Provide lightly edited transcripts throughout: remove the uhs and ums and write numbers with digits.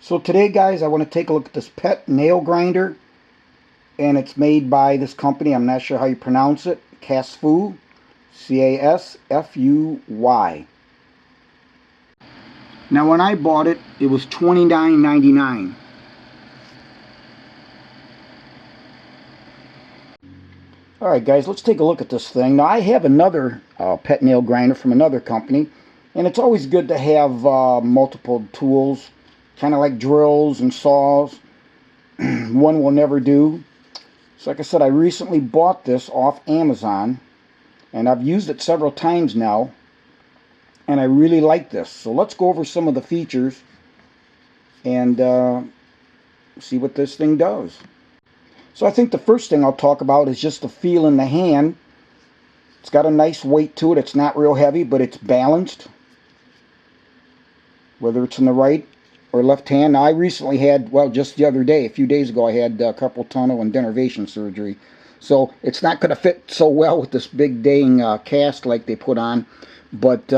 So today, guys, I want to take a look at this pet nail grinder, and it's made by this company. I'm not sure how you pronounce it. Casfuy, Casfuy. Now, when I bought it, it was $29.99. Alright, guys, let's take a look at this thing. Now, I have another pet nail grinder from another company, and it's always good to have multiple tools, kind of like drills and saws. One will never do. So like I said, I recently bought this off Amazon, and I've used it several times now, and I really like this. So let's go over some of the features and see what this thing does. So I think the first thing I'll talk about is just the feel in the hand. It's got a nice weight to it. It's not real heavy, but it's balanced, whether it's in the right or left hand. Now, I recently had, well, just the other day, a few days ago, I had carpal tunnel and denervation surgery. So it's not going to fit so well with this big dang cast like they put on. But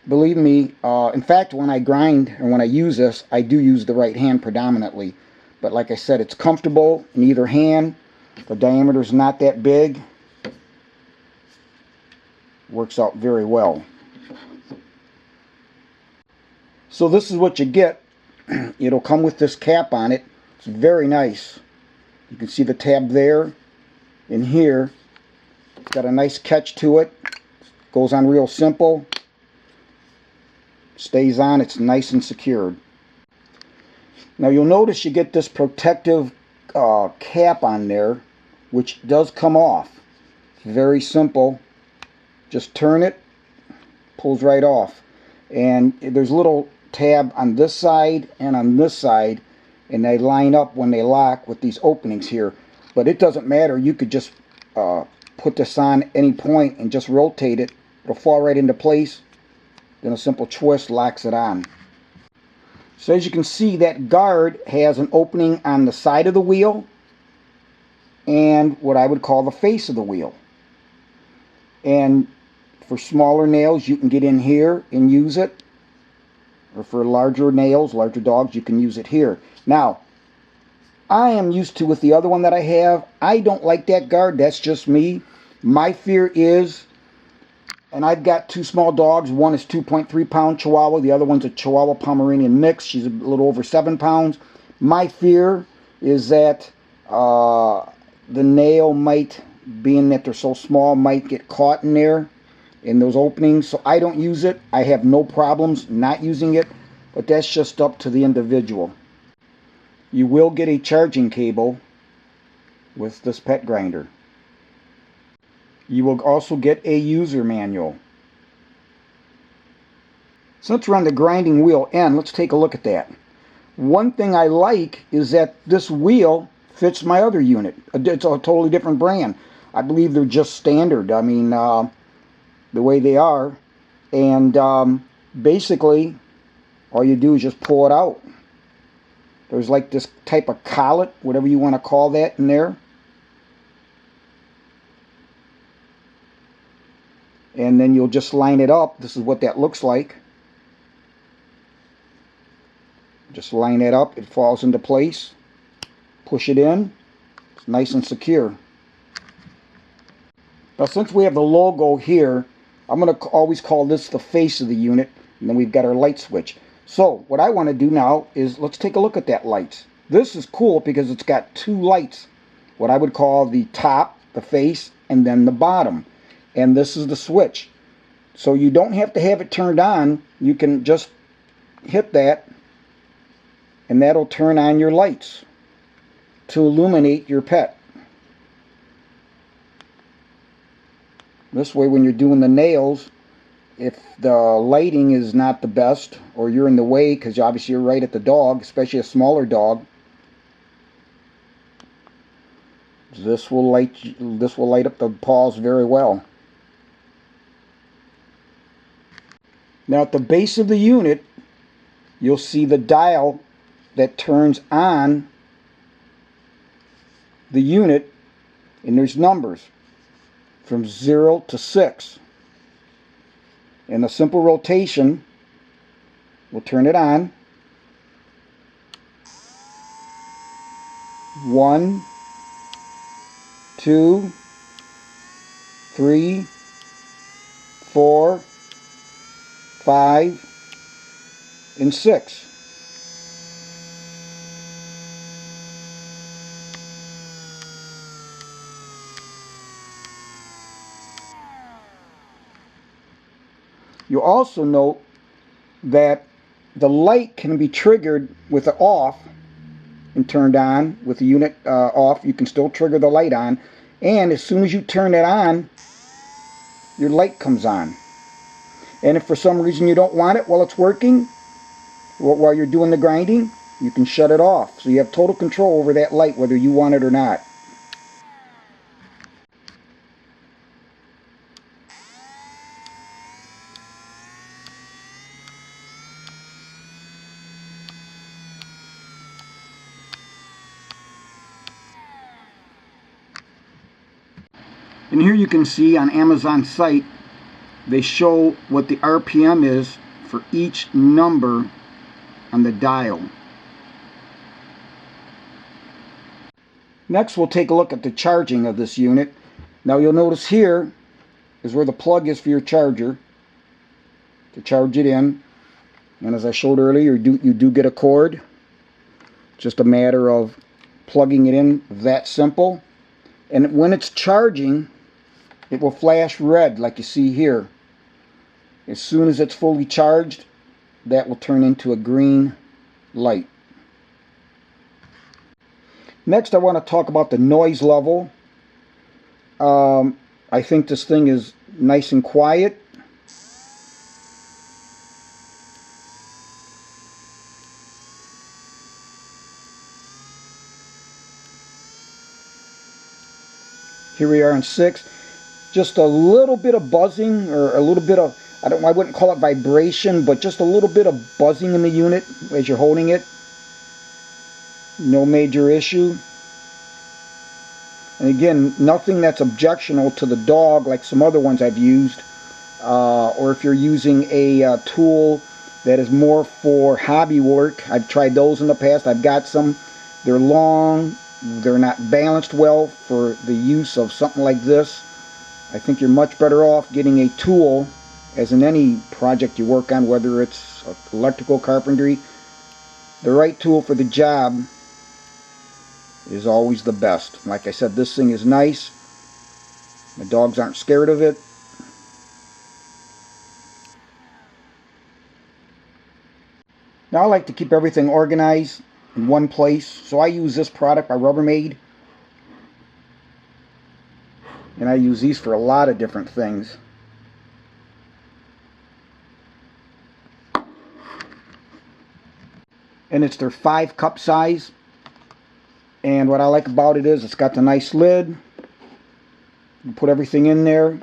believe me, in fact, when I grind or when I use this, I do use the right hand predominantly. But like I said, it's comfortable in either hand. The diameter is not that big. Works out very well. So this is what you get. It'll come with this cap on it. It's very nice. You can see the tab there and here. It's got a nice catch to it. Goes on real simple. Stays on. It's nice and secured. Now you'll notice you get this protective cap on there, which does come off. It's very simple. Just turn it, pulls right off. And there's a little tab on this side and on this side, and they line up when they lock with these openings here. But it doesn't matter. You could just put this on any point and just rotate it. It'll fall right into place. Then a simple twist locks it on. So as you can see, that guard has an opening on the side of the wheel and what I would call the face of the wheel. And for smaller nails, you can get in here and use it. Or for larger nails, larger dogs, you can use it here. Now, I am used to, with the other one that I have, I don't like that guard. That's just me. My fear is, and I've got two small dogs. One is 2.3 pound Chihuahua. The other one's a Chihuahua Pomeranian mix. She's a little over 7 pounds. My fear is that the nail might, being that they're so small, might get caught in there, in those openings. So I don't use it. I have no problems not using it, but that's just up to the individual. You will get a charging cable with this pet grinder. You will also get a user manual. Since we're on the grinding wheel end, let's take a look at that. One thing I like is that this wheel fits my other unit. It's a totally different brand. I believe they're just standard. I mean, the way they are. And basically, all you do is just pull it out. There's like this type of collet, whatever you want to call that, in there. And then you'll just line it up. This is what that looks like. Just line it up. It falls into place. Push it in. It's nice and secure. Now, since we have the logo here, I'm going to always call this the face of the unit. And then we've got our light switch. So what I want to do now is let's take a look at that light. This is cool because it's got two lights. What I would call the top, the face, and then the bottom. And this is the switch. So you don't have to have it turned on. You can just hit that, and that'll turn on your lights to illuminate your pet. This way, when you're doing the nails, if the lighting is not the best, or you're in the way, because obviously you're right at the dog, especially a smaller dog, this will light up the paws very well. Now, at the base of the unit, you'll see the dial that turns on the unit, and there's numbers from 0 to 6. And a simple rotation will turn it on. 1, 2, 3, 4, 5, and 6. You'll also note that the light can be triggered with it off and turned on. With the unit off, you can still trigger the light on, and as soon as you turn it on, your light comes on. And if for some reason you don't want it while it's working, while you're doing the grinding, you can shut it off. So you have total control over that light whether you want it or not. And here you can see on Amazon site, they show what the RPM is for each number on the dial. Next, we'll take a look at the charging of this unit. Now you'll notice here is where the plug is for your charger to charge it in. And as I showed earlier, you do get a cord. Just a matter of plugging it in, that simple. And when it's charging, it will flash red like you see here. As soon as it's fully charged, that will turn into a green light. Next, I want to talk about the noise level. I think this thing is nice and quiet. Here we are in 6. Just a little bit of buzzing, or a little bit of, I wouldn't call it vibration, but just a little bit of buzzing in the unit as you're holding it. No major issue. And again, nothing that's objectionable to the dog like some other ones I've used. Or if you're using a tool that is more for hobby work, I've tried those in the past. I've got some. They're long. They're not balanced well for the use of something like this. I think you're much better off getting a tool, as in any project you work on, whether it's electrical carpentry. The right tool for the job is always the best. Like I said, this thing is nice. My dogs aren't scared of it. Now I like to keep everything organized in one place, so I use this product by Rubbermaid. And I use these for a lot of different things. And it's their 5-cup size. And what I like about it is it's got the nice lid. You put everything in there.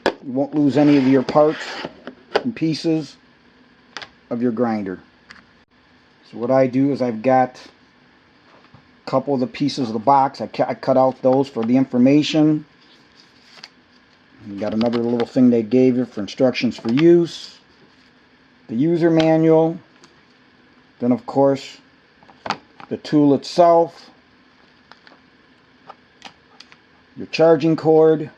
You won't lose any of your parts and pieces of your grinder. So what I do is I've got a couple of the pieces of the box. I cut out those for the information. You got another little thing they gave you for instructions for use. The user manual. Then of course the tool itself. Your charging cord.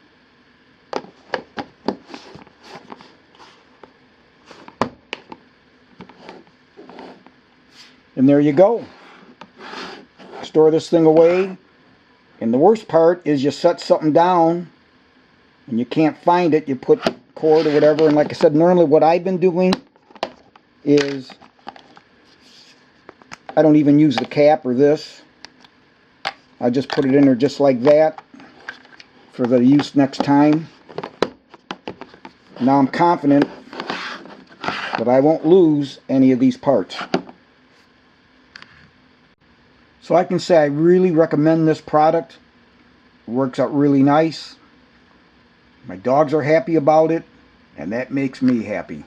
And there you go. Store this thing away. And the worst part is you set something down and you can't find it. You put cord or whatever. And like I said, normally what I've been doing is I don't even use the cap or this. I just put it in there just like that for the use next time. Now I'm confident that I won't lose any of these parts. So I can say I really recommend this product. It works out really nice. My dogs are happy about it, and that makes me happy.